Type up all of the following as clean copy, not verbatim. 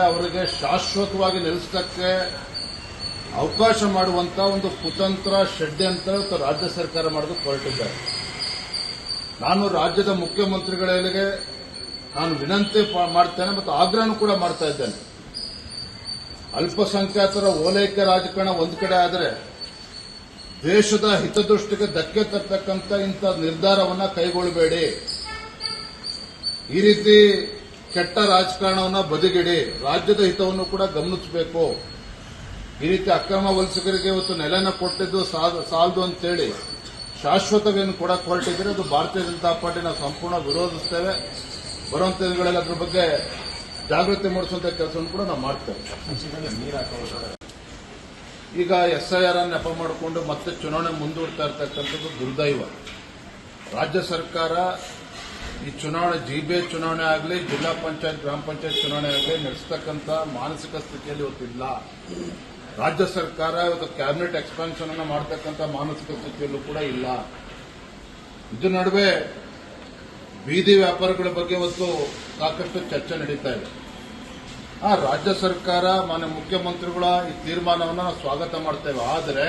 ಅವರಿಗೆ ಶಾಶ್ವತವಾಗಿ ನಿಲ್ಲಿಸಲಿಕ್ಕೆ ಅವಕಾಶ ಮಾಡುವಂತ ಒಂದು ಕುತಂತ್ರ ಷಡ್ಯಂತ್ರ ರಾಜ್ಯ ಸರ್ಕಾರ ಮಾಡೋದಕ್ಕೆ ಹೊರಟಿದ್ದಾರೆ. ನಾನು ರಾಜ್ಯದ ಮುಖ್ಯಮಂತ್ರಿಗಳಿಗೆ ನಾನು ವಿನಂತಿ ಮಾಡ್ತೇನೆ ಮತ್ತು ಆಗ್ರಹ ಕೂಡ ಮಾಡ್ತಾ ಇದ್ದೇನೆ. ಅಲ್ಪಸಂಖ್ಯಾತರ ಓಲೈಕೆ ರಾಜಕಾರಣ ಒಂದು ಕಡೆ ಆದರೆ ದೇಶದ ಹಿತದೃಷ್ಟಿಗೆ ಧಕ್ಕೆ ತರ್ತಕ್ಕಂಥ ಇಂಥ ನಿರ್ಧಾರವನ್ನ ಕೈಗೊಳ್ಳಬೇಡಿ. ಈ ರೀತಿ ಕೆಟ್ಟ ರಾಜಕಾರಣವನ್ನ ಬದಿಗಿಡಿ. ರಾಜ್ಯದ ಹಿತವನ್ನು ಕೂಡ ಗಮನಿಸಬೇಕು. ಈ ರೀತಿ ಅಕ್ರಮ ವಲಸಿಗರಿಗೆ ಇವತ್ತು ನೆಲೆನ ಕೊಟ್ಟಿದ್ದು ಸಾಲದು ಅಂತೇಳಿ ಶಾಶ್ವತವೇನು ಕೊಡಕ್ಕೆ ಹೊರಟಿದ್ರೆ ಅದು ಭಾರತೀಯ ಜನತಾ ಪಾರ್ಟಿ ನಾವು ಸಂಪೂರ್ಣ ವಿರೋಧಿಸ್ತೇವೆ. ಬರುವಂತ ದಿನಗಳಲ್ಲಿ ಅದ್ರ ಬಗ್ಗೆ ಜಾಗೃತಿ ಮೂಡಿಸುವಂತ ಕೆಲಸವನ್ನು ಕೂಡ ನಾವು ಮಾಡ್ತೇವೆ. ಈಗ SIR ನೆಪ ಮಾಡಿಕೊಂಡು ಮತ್ತೆ ಚುನಾವಣೆ ಮುಂದೂಡ್ತಾ ಇರ್ತಕ್ಕಂಥದ್ದು ದುರ್ದೈವ. ರಾಜ್ಯ ಸರ್ಕಾರ ಈ ಚುನಾವಣೆ GBA ಚುನಾವಣೆ ಆಗಲಿ, ಜಿಲ್ಲಾ ಪಂಚಾಯತ್ ಗ್ರಾಮ ಪಂಚಾಯತ್ ಚುನಾವಣೆ ಆಗಲಿ ನಡೆಸತಕ್ಕಂಥ ಮಾನಸಿಕ ಸ್ಥಿತಿಯಲ್ಲಿ ಇವತ್ತಿಲ್ಲ. ರಾಜ್ಯ ಸರ್ಕಾರ ಇವತ್ತು ಕ್ಯಾಬಿನೆಟ್ ಎಕ್ಸ್ಪಾನ್ಷನ್ ಅನ್ನು ಮಾಡತಕ್ಕಂಥ ಮಾನಸಿಕ ಸ್ಥಿತಿಯಲ್ಲೂ ಕೂಡ ಇಲ್ಲ. ಇದ್ರ ನಡುವೆ ಬೀದಿ ವ್ಯಾಪಾರಿಗಳ ಬಗ್ಗೆ ಇವತ್ತು ಸಾಕಷ್ಟು ಚರ್ಚೆ ನಡೀತಾ ಇದೆ. ರಾಜ್ಯ ಸರ್ಕಾರ ಮಾನ್ಯ ಮುಖ್ಯಮಂತ್ರಿಗಳ ಈ ತೀರ್ಮಾನವನ್ನು ನಾವು ಸ್ವಾಗತ ಮಾಡ್ತೇವೆ. ಆದರೆ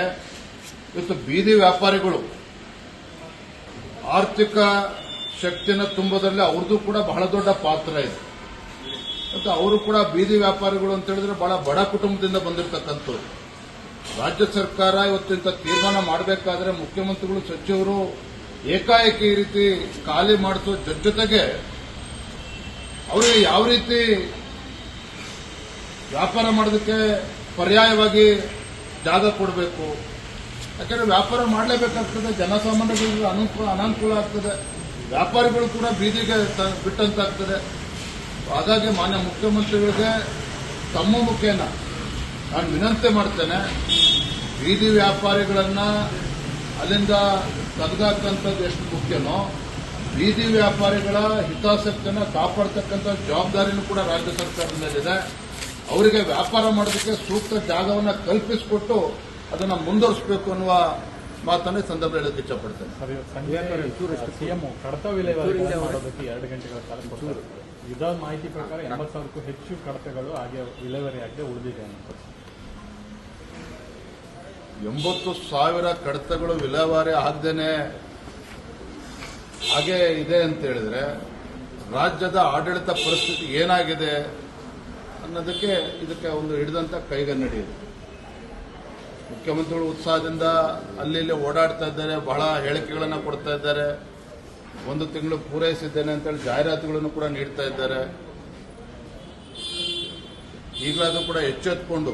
ಇವತ್ತು ಬೀದಿ ವ್ಯಾಪಾರಿಗಳು ಆರ್ಥಿಕ ಶಕ್ತಿಯನ್ನು ತುಂಬುವುದರಲ್ಲಿ ಅವ್ರದ್ದು ಕೂಡ ಬಹಳ ದೊಡ್ಡ ಪಾತ್ರ ಇದೆ. ಮತ್ತು ಅವರು ಕೂಡ ಬೀದಿ ವ್ಯಾಪಾರಿಗಳು ಅಂತ ಹೇಳಿದ್ರೆ ಬಹಳ ಬಡ ಕುಟುಂಬದಿಂದ ಬಂದಿರತಕ್ಕಂಥವ್ರು. ರಾಜ್ಯ ಸರ್ಕಾರ ಇವತ್ತಿಂತ ತೀರ್ಮಾನ ಮಾಡಬೇಕಾದ್ರೆ ಮುಖ್ಯಮಂತ್ರಿಗಳು ಸಚಿವರು ಏಕಾಏಕಿ ಈ ರೀತಿ ಖಾಲಿ ಮಾಡಿಸೋ ಜೊತೆಗೆ ಅವರಿಗೆ ಯಾವ ರೀತಿ ವ್ಯಾಪಾರ ಮಾಡೋದಕ್ಕೆ ಪರ್ಯಾಯವಾಗಿ ಜಾಗ ಕೊಡಬೇಕು. ಯಾಕಂದ್ರೆ ವ್ಯಾಪಾರ ಮಾಡಲೇಬೇಕಾಗ್ತದೆ, ಜನಸಾಮಾನ್ಯರಿಗೆ ಅನಾನುಕೂಲ ಆಗ್ತದೆ, ವ್ಯಾಪಾರಿಗಳು ಕೂಡ ಬೀದಿಗೆ ಬಿಟ್ಟಂತಾಗ್ತದೆ. ಹಾಗಾಗಿ ಮಾನ್ಯ ಮುಖ್ಯಮಂತ್ರಿಗಳಿಗೆ ತಮ್ಮ ಮುಖೇನ ನಾನು ವಿನಂತಿ ಮಾಡ್ತೇನೆ, ಬೀದಿ ವ್ಯಾಪಾರಿಗಳನ್ನ ಅಲ್ಲಿಂದ ತೆಗೆದಾಕಂಥದ್ದು ಎಷ್ಟು ಮುಖ್ಯನೋ ಬೀದಿ ವ್ಯಾಪಾರಿಗಳ ಹಿತಾಸಕ್ತಿಯನ್ನು ಕಾಪಾಡ್ತಕ್ಕಂಥ ಜವಾಬ್ದಾರಿನೂ ಕೂಡ ರಾಜ್ಯ ಸರ್ಕಾರದ ಮೇಲಿದೆ. ಅವರಿಗೆ ವ್ಯಾಪಾರ ಮಾಡೋದಕ್ಕೆ ಸೂಕ್ತ ಜಾಗವನ್ನು ಕಲ್ಪಿಸಿಕೊಟ್ಟು ಅದನ್ನು ಮುಂದುವರಿಸಬೇಕು ಅನ್ನುವ ಮಾತನ್ನು ಸಂದರ್ಭ ಹೇಳಕ್ಕೆ ಇಷ್ಟಪಡ್ತೇನೆ. ಸಿಎಂ ಕಡತ ವಿಲೇವಾರಿ ಮಾಡೋದಕ್ಕೆ 2 ಗಂಟೆಗಳ ಕಾಲ ಕೊಡ್ತಾರೆ. ಇದಾದ ಮಾಹಿತಿ ಪ್ರಕಾರ 80,000ಕ್ಕೂ ಹೆಚ್ಚು ಕಡತಗಳು ಹಾಗೆ ವಿಲೇವಾರಿ ಆಗದೆ ಉಳಿದಿದೆ ಅಂತ. 80,000 ಕಡತಗಳು ವಿಲೇವಾರಿ ಆಗದೇನೆ ಹಾಗೆ ಇದೆ ಅಂತ ಹೇಳಿದ್ರೆ ರಾಜ್ಯದ ಆಡಳಿತ ಪರಿಸ್ಥಿತಿ ಏನಾಗಿದೆ ಅನ್ನೋದಕ್ಕೆ ಇದಕ್ಕೆ ಒಂದು ಹಿಡಿದಂತ ಕೈಗನ್ನಡಿ ಇದೆ. ಮುಖ್ಯಮಂತ್ರಿಗಳು ಉತ್ಸಾಹದಿಂದ ಅಲ್ಲಿ ಇಲ್ಲಿ ಓಡಾಡ್ತಾ ಇದ್ದಾರೆ, ಬಹಳ ಹೇಳಿಕೆಗಳನ್ನು ಕೊಡ್ತಾ ಇದ್ದಾರೆ, 1 ತಿಂಗಳು ಪೂರೈಸಿದ್ದೇನೆ ಅಂತೇಳಿ ಜಾಹೀರಾತುಗಳನ್ನು ಕೂಡ ನೀಡ್ತಾ ಇದ್ದಾರೆ. ಈಗಲಾದರೂ ಕೂಡ ಎಚ್ಚೆತ್ತುಕೊಂಡು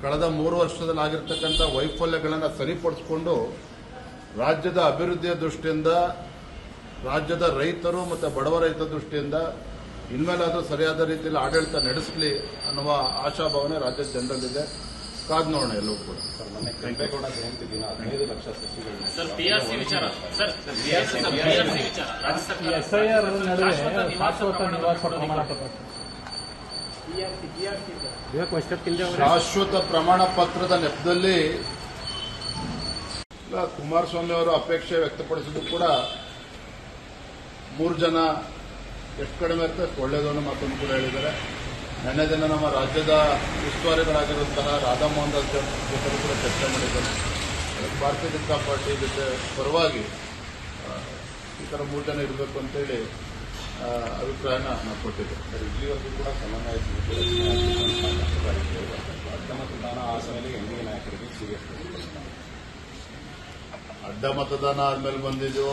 ಕಳೆದ 3 ವರ್ಷದಲ್ಲಿ ಆಗಿರ್ತಕ್ಕಂಥ ವೈಫಲ್ಯಗಳನ್ನು ಸರಿಪಡಿಸಿಕೊಂಡು ರಾಜ್ಯದ ಅಭಿವೃದ್ಧಿಯ ದೃಷ್ಟಿಯಿಂದ, ರಾಜ್ಯದ ರೈತರು ಮತ್ತು ಬಡವರ ಹಿತ ದೃಷ್ಟಿಯಿಂದ ಇನ್ಮೇಲಾದರೂ ಸರಿಯಾದ ರೀತಿಯಲ್ಲಿ ಆಡಳಿತ ನಡೆಸಲಿ ಅನ್ನುವ ಆಶಾಭಾವನೆ ರಾಜ್ಯದ ಜನರಲ್ಲಿದೆ. ಕಾದ್ ನೋಡೋಣ ಎಲ್ಲವೂ ಕೂಡ. ಕೆಂಪೇಗೌಡ ಜಯಂತಿ ದಿನ 15 ಲಕ್ಷ ಸಸಿಗಳನ್ನು SIR ನಡುವೆ ಶಾಶ್ವತ ನಿವಾಸ ಪ್ರಮಾಣ ಪತ್ರ, ಶಾಶ್ವತ ಪ್ರಮಾಣ ಪತ್ರದ ನೆಪದಲ್ಲಿ ಕುಮಾರಸ್ವಾಮಿ ಅವರು ಅಪೇಕ್ಷೆ ವ್ಯಕ್ತಪಡಿಸಿದ್ದು ಕೂಡ 3 ಜನ ಎಷ್ಟು ಕಡಿಮೆ ಇರ್ತದೆ ಅಷ್ಟು ಒಳ್ಳೆಯದು ಅನ್ನೋ ಮಾತನ್ನು ಕೂಡ ಹೇಳಿದ್ದಾರೆ. ನೆನ್ನೆ ದಿನ ನಮ್ಮ ರಾಜ್ಯದ ಉಸ್ತುವಾರಿಗಳಾಗಿರುವಂತಹ ರಾಧಾಮೋಹನ್ ದಾಸ್ ಜೊತೆ ಕೂಡ ಚರ್ಚೆ ಮಾಡಿದ್ದಾರೆ. ಭಾರತೀಯ ಜನತಾ ಪಾರ್ಟಿ ಜೊತೆ ಪರವಾಗಿ ಈ ಥರ 3 ಜನ ಇರಬೇಕು ಅಂತೇಳಿ ಅಭಿಪ್ರಾಯನ ನಾವು ಕೊಟ್ಟಿದ್ದೇವೆ. ಇಲ್ಲಿವರೆಗೂ ಕೂಡ ಸಮನ್ವಯ ಅಡ್ಡ ಮತದಾನ ಆ ಸಮಯದಲ್ಲಿ NDA ನಾಯಕರಿಗೆ ಸೀರಿಯಸ್ ಅಡ್ಡ ಮತದಾನ ಆದ್ಮೇಲೆ ಬಂದಿದ್ದು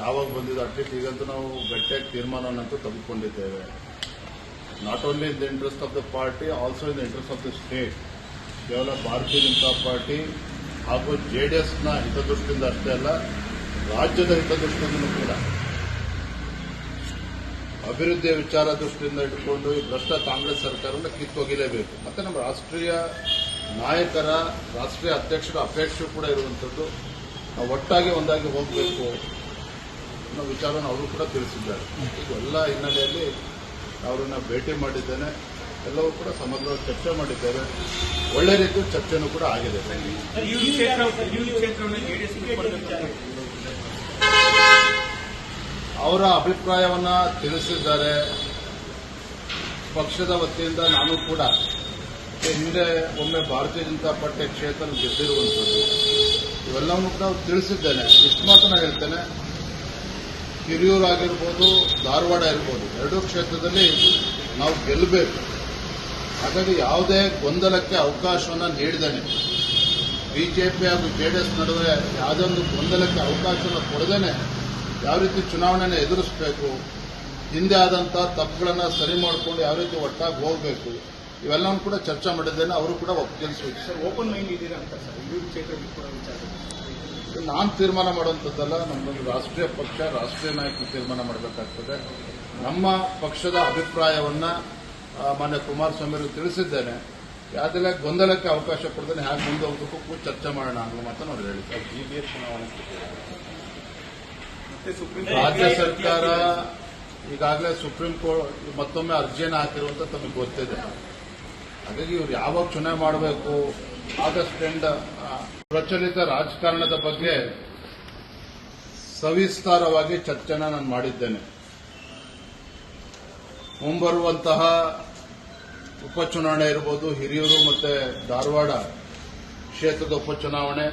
ಯಾವಾಗ ಬಂದಿದ್ದು ಅಟ್ಲೀಸ್ಟ್ ಈಗಂತೂ ನಾವು ಗಟ್ಟಿಯಾಗಿ ತೀರ್ಮಾನವನ್ನಂತೂ ತೆಗೆದುಕೊಂಡಿದ್ದೇವೆ. Not only in the interest of the party, also in the interest of the state. ಕೇವಲ ಭಾರತೀಯ ಜನತಾ ಪಾರ್ಟಿ ಹಾಗೂ JDSನ ಹಿತದೃಷ್ಟಿಯಿಂದ ಅಷ್ಟೇ ಅಲ್ಲ, ರಾಜ್ಯದ ಹಿತದೃಷ್ಟಿಯಿಂದಲೂ ಕೂಡ ಅಭಿವೃದ್ಧಿಯ ವಿಚಾರ ದೃಷ್ಟಿಯಿಂದ ಇಟ್ಕೊಂಡು ಈ ಭ್ರಷ್ಟ ಕಾಂಗ್ರೆಸ್ ಸರ್ಕಾರವನ್ನು ಕಿತ್ತೊಗಿಲೇಬೇಕು. ಮತ್ತೆ ನಮ್ಮ ರಾಷ್ಟ್ರೀಯ ನಾಯಕರ, ರಾಷ್ಟ್ರೀಯ ಅಧ್ಯಕ್ಷರ ಅಪೇಕ್ಷೆ ಕೂಡ ಇರುವಂಥದ್ದು. ನಾವು ಒಟ್ಟಾಗಿ ಒಂದಾಗಿ ಹೋಗಬೇಕು ಅನ್ನೋ ವಿಚಾರವನ್ನು ಅವರು ಕೂಡ ತಿಳಿಸಿದ್ದಾರೆ. ಇವೆಲ್ಲ ಹಿನ್ನೆಲೆಯಲ್ಲಿ ಅವರನ್ನ ಭೇಟಿ ಮಾಡಿದ್ದೇನೆ, ಎಲ್ಲವೂ ಕೂಡ ಸಮಗ್ರವಾಗಿ ಚರ್ಚೆ ಮಾಡಿದ್ದೇವೆ. ಒಳ್ಳೆ ರೀತಿಯ ಚರ್ಚೆನೂ ಕೂಡ ಆಗಿದೆ. ಅವರ ಅಭಿಪ್ರಾಯವನ್ನ ತಿಳಿಸಿದ್ದಾರೆ. ಪಕ್ಷದ ವತಿಯಿಂದ ನಾನು ಕೂಡ ಹಿಂದೆ ಒಮ್ಮೆ ಭಾರತೀಯ ಜನತಾ ಪಾರ್ಟಿ ಕ್ಷೇತ್ರ ಗೆದ್ದಿರುವಂಥದ್ದು ಇವೆಲ್ಲವನ್ನೂ ಕೂಡ ತಿಳಿಸಿದ್ದೇನೆ. ಇಷ್ಟು ಮಾತ್ರ ಹೇಳ್ತೇನೆ, ಹಿರಿಯೂರು ಆಗಿರ್ಬೋದು, ಧಾರವಾಡ ಇರ್ಬೋದು, ಎರಡೂ ಕ್ಷೇತ್ರದಲ್ಲಿ ನಾವು ಗೆಲ್ಲಬೇಕು. ಹಾಗಾಗಿ ಯಾವುದೇ ಗೊಂದಲಕ್ಕೆ ಅವಕಾಶವನ್ನು ನೀಡಿದ್ದೇನೆ. ಬಿಜೆಪಿ ಹಾಗೂ ಜೆಡಿಎಸ್ ನಡುವೆ ಯಾವುದೇ ಒಂದು ಗೊಂದಲಕ್ಕೆ ಅವಕಾಶವನ್ನು ಕೊಡದೇನೆ ಯಾವ ರೀತಿ ಚುನಾವಣೆಯನ್ನು ಎದುರಿಸಬೇಕು, ಹಿಂದೆ ಆದಂಥ ತಪ್ಪುಗಳನ್ನು ಸರಿ ಮಾಡಿಕೊಂಡು ಯಾವ ರೀತಿ ಒಟ್ಟಾಗಿ ಹೋಗಬೇಕು, ಇವೆಲ್ಲವೂ ಕೂಡ ಚರ್ಚೆ ಮಾಡಿದ್ದೇನೆ. ಅವರು ಕೂಡ ಒಪ್ಪಿಗೆ ಸೂಚಿಸಿ ಸರ್ ಓಪನ್ ಮೈಂಡ್ ಇದ್ದೀರಾ ಅಂತ ಸರ್ ಹಿರಿಯೂರು ಕ್ಷೇತ್ರ ಬಿಟ್ಕೊಡೋ ವಿಚಾರ ನಾನು ತೀರ್ಮಾನ ಮಾಡುವಂಥದ್ದಲ್ಲ. ನಮ್ಮೊಂದು ರಾಷ್ಟ್ರೀಯ ಪಕ್ಷ, ರಾಷ್ಟ್ರೀಯ ನಾಯಕರು ತೀರ್ಮಾನ ಮಾಡಬೇಕಾಗ್ತದೆ. ನಮ್ಮ ಪಕ್ಷದ ಅಭಿಪ್ರಾಯವನ್ನು ಮಾನ್ಯ ಕುಮಾರಸ್ವಾಮಿ ಅವರಿಗೆ ತಿಳಿಸಿದ್ದೇನೆ. ಯಾವುದೆಲ್ಲ ಗೊಂದಲಕ್ಕೆ ಅವಕಾಶ ಕೊಡದೇನೆ ಹೇಗೆ ಮುಂದೆ ಹೋಗಬೇಕು ಕೂಡ ಚರ್ಚೆ ಮಾಡೋಣ ಅನ್ನೋ ಮಾತನ್ನು ಅವರು ಹೇಳಿದ್ದಾರೆ. ಜಿಬಿಎಸ್ ಚುನಾವಣೆ ಮತ್ತೆ ಸುಪ್ರೀಂ ರಾಜ್ಯ ಸರ್ಕಾರ ಈಗಾಗಲೇ ಸುಪ್ರೀಂ ಕೋರ್ಟ್ ಮತ್ತೊಮ್ಮೆ ಅರ್ಜಿಯನ್ನು ಹಾಕಿರುವಂತ ತಮಗೆ ಗೊತ್ತಿದೆ. ಹಾಗಾಗಿ ಇವರು ಯಾವಾಗ ಚುನಾವಣೆ ಮಾಡಬೇಕು, ಆಗಸ್ಟ್ ಎಂಡ್ ಪ್ರಚಲಿತ ರಾಜಕಾರಣದ ಬಗ್ಗೆ ಸವಿಸ್ತಾರವಾಗಿ ಚರ್ಚೆನ ನಾನು ಮಾಡಿದ್ದೇನೆ. ಮುಂಬರುವಂತಹ ಉಪಚುನಾವಣೆ ಇರಬಹುದು, ಹಿರಿಯೂರು ಮತ್ತೆ ಧಾರವಾಡ ಕ್ಷೇತ್ರದ ಉಪಚುನಾವಣೆ,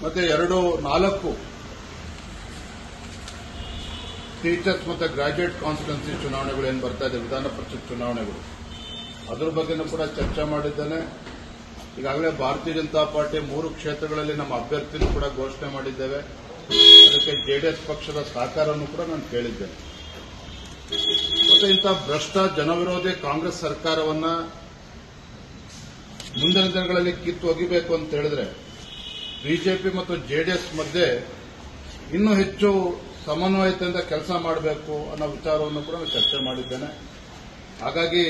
ಮತ್ತೆ 4 ಟೀಚರ್ಸ್ ಮತ್ತೆ ಗ್ರಾಜ್ಯುಯೇಟ್ ಕಾನ್ಸ್ಟಿಟ್ಯೂನ್ಸಿ ಚುನಾವಣೆಗಳು ಏನು ಬರ್ತಾ ಇದೆ, ವಿಧಾನ ಪರಿಷತ್ ಚುನಾವಣೆಗಳು, ಅದರ ಬಗ್ಗೆನೂ ಕೂಡ ಚರ್ಚೆ ಮಾಡಿದ್ದೇನೆ. ಈಗಾಗಲೇ ಭಾರತೀಯ ಜನತಾ ಪಾರ್ಟಿ 3 ಕ್ಷೇತ್ರಗಳಲ್ಲಿ ನಮ್ಮ ಅಭ್ಯರ್ಥಿನೂ ಕೂಡ ಘೋಷಣೆ ಮಾಡಿದ್ದೇವೆ. ಅದಕ್ಕೆ ಜೆಡಿಎಸ್ ಪಕ್ಷದ ಸಹಕಾರವನ್ನು ಕೂಡ ನಾನು ಕೇಳಿದ್ದೇನೆ. ಮತ್ತೆ ಇಂಥ ಭ್ರಷ್ಟ ಜನವಿರೋಧಿ ಕಾಂಗ್ರೆಸ್ ಸರ್ಕಾರವನ್ನ ಮುಂದಿನ ದಿನಗಳಲ್ಲಿ ಕಿತ್ತು ಒಗಿಬೇಕು ಅಂತ ಹೇಳಿದ್ರೆ ಬಿಜೆಪಿ ಮತ್ತು ಜೆಡಿಎಸ್ ಮಧ್ಯೆ ಇನ್ನೂ ಹೆಚ್ಚು ಸಮನ್ವಯತೆಯಿಂದ ಕೆಲಸ ಮಾಡಬೇಕು ಅನ್ನೋ ವಿಚಾರವನ್ನು ಕೂಡ ನಾನು ಚರ್ಚೆ ಮಾಡಿದ್ದೇನೆ. ಹಾಗಾಗಿ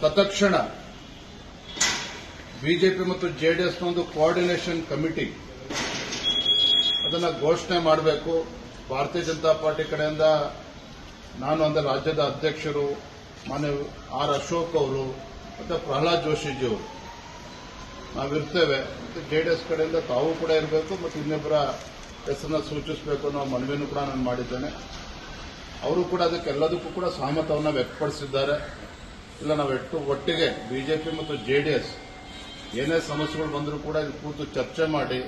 ತತ್ಕ್ಷಣ ಬಿಜೆಪಿ ಮತ್ತು ಜೆಡಿಎಸ್ನ ಒಂದು ಕೋಆರ್ಡಿನೇಷನ್ ಕಮಿಟಿ ಅದನ್ನು ಘೋಷಣೆ ಮಾಡಬೇಕು. ಭಾರತೀಯ ಜನತಾ ಪಾರ್ಟಿ ಕಡೆಯಿಂದ ನಾನು ಅಂದರೆ ರಾಜ್ಯದ ಅಧ್ಯಕ್ಷರು ಮಾನ್ಯ ಆರ್ ಅಶೋಕ್ ಅವರು ಮತ್ತು ಪ್ರಹ್ಲಾದ್ ಜೋಶಿಜಿಯವರು ನಾವಿರ್ತೇವೆ. ಮತ್ತು ಜೆಡಿಎಸ್ ಕಡೆಯಿಂದ ತಾವು ಕೂಡ ಇರಬೇಕು ಮತ್ತು ಇನ್ನಿಬ್ಬರ ಹೆಸರನ್ನ ಸೂಚಿಸಬೇಕು ಅನ್ನೋ ಮನವಿಯನ್ನು ಕೂಡ ನಾನು ಮಾಡಿದ್ದೇನೆ. ಅವರು ಕೂಡ ಅದಕ್ಕೆಲ್ಲದಕ್ಕೂ ಕೂಡ ಸಹಮತವನ್ನು ವ್ಯಕ್ತಪಡಿಸಿದ್ದಾರೆ. ಇಲ್ಲ ನಾವು ಒಟ್ಟಿಗೆ ಬಿಜೆಪಿ ಮತ್ತು ಜೆಡಿಎಸ್ ಏನೇ ಸಮಸ್ಯೆಗಳು ಬಂದರೂ ಕೂಡ ಇಲ್ಲಿ ಕೂತು ಚರ್ಚೆ ಮಾಡಿ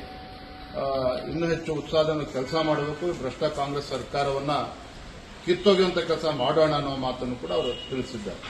ಇನ್ನೂ ಹೆಚ್ಚು ಉತ್ಸಾಹದಿಂದ ಕೆಲಸ ಮಾಡಬೇಕು. ಭ್ರಷ್ಟ ಕಾಂಗ್ರೆಸ್ ಸರ್ಕಾರವನ್ನು ಕಿತ್ತೊಗೆಯುವಂಥ ಕೆಲಸ ಮಾಡೋಣ ಅನ್ನೋ ಮಾತನ್ನು ಕೂಡ ಅವರು ತಿಳಿಸಿದ್ದಾರೆ.